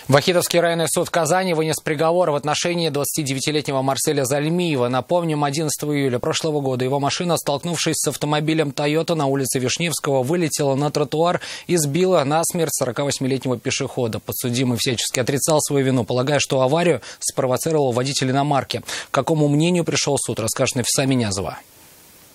Вахитовский районный суд Казани вынес приговор в отношении 29-летнего Марселя Зальмиева. Напомним, 11 июля прошлого года его машина, столкнувшись с автомобилем Toyota на улице Вишневского, вылетела на тротуар и сбила насмерть 48-летнего пешехода. Подсудимый всячески отрицал свою вину, полагая, что аварию спровоцировал водитель иномарки. К какому мнению пришел суд, расскажет Нафиса Минязова.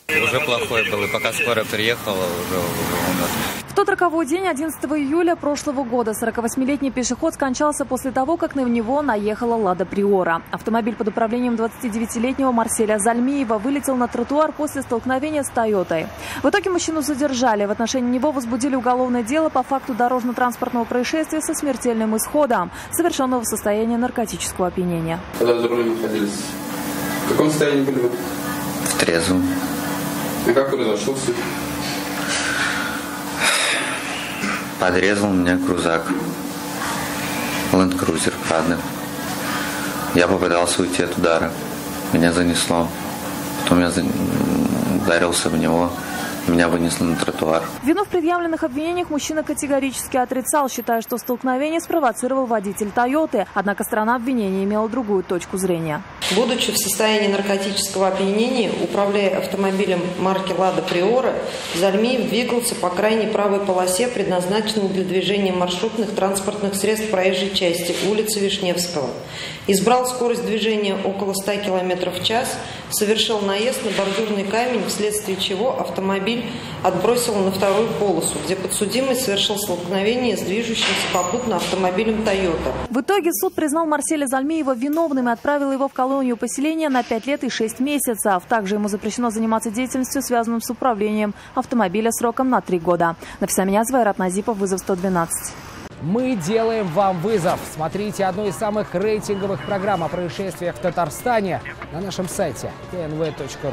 Уже плохой был, и пока скорая приехала, уже умер. В тот роковой день, 11 июля прошлого года, 48-летний пешеход скончался после того, как на него наехала «Лада Приора». Автомобиль под управлением 29-летнего Марселя Зальмиева вылетел на тротуар после столкновения с «Тойотой». В итоге мужчину задержали. В отношении него возбудили уголовное дело по факту дорожно-транспортного происшествия со смертельным исходом, совершенного в состоянии наркотического опьянения. Когда за рулем находились, в каком состоянии были вы? В трезвом. И как произошел суд? Подрезал меня крузак. Land Cruiser, правда. Я попытался уйти от удара. Меня занесло. Потом я ударился в него. Меня вынесло на тротуар. Вину в предъявленных обвинениях мужчина категорически отрицал, считая, что столкновение спровоцировал водитель «Тойоты». Однако сторона обвинения имела другую точку зрения. Будучи в состоянии наркотического опьянения, управляя автомобилем марки «Лада Приора», Зальмиев двигался по крайней правой полосе, предназначенной для движения маршрутных транспортных средств проезжей части улицы Вишневского. Избрал скорость движения около 100 км в час, совершил наезд на бордюрный камень, вследствие чего автомобиль отбросил на вторую полосу, где подсудимый совершил столкновение с движущимся попутно автомобилем «Тойота». В итоге суд признал Марселя Зальмиева виновным и отправил его в колонию поселения на 5 лет и 6 месяцев. Также ему запрещено заниматься деятельностью, связанной с управлением автомобиля сроком на 3 года. Нафиса Минязова, Айрат Назипов, вызов 112. Мы делаем вам вызов. Смотрите одну из самых рейтинговых программ о происшествиях в Татарстане на нашем сайте tnv.ru.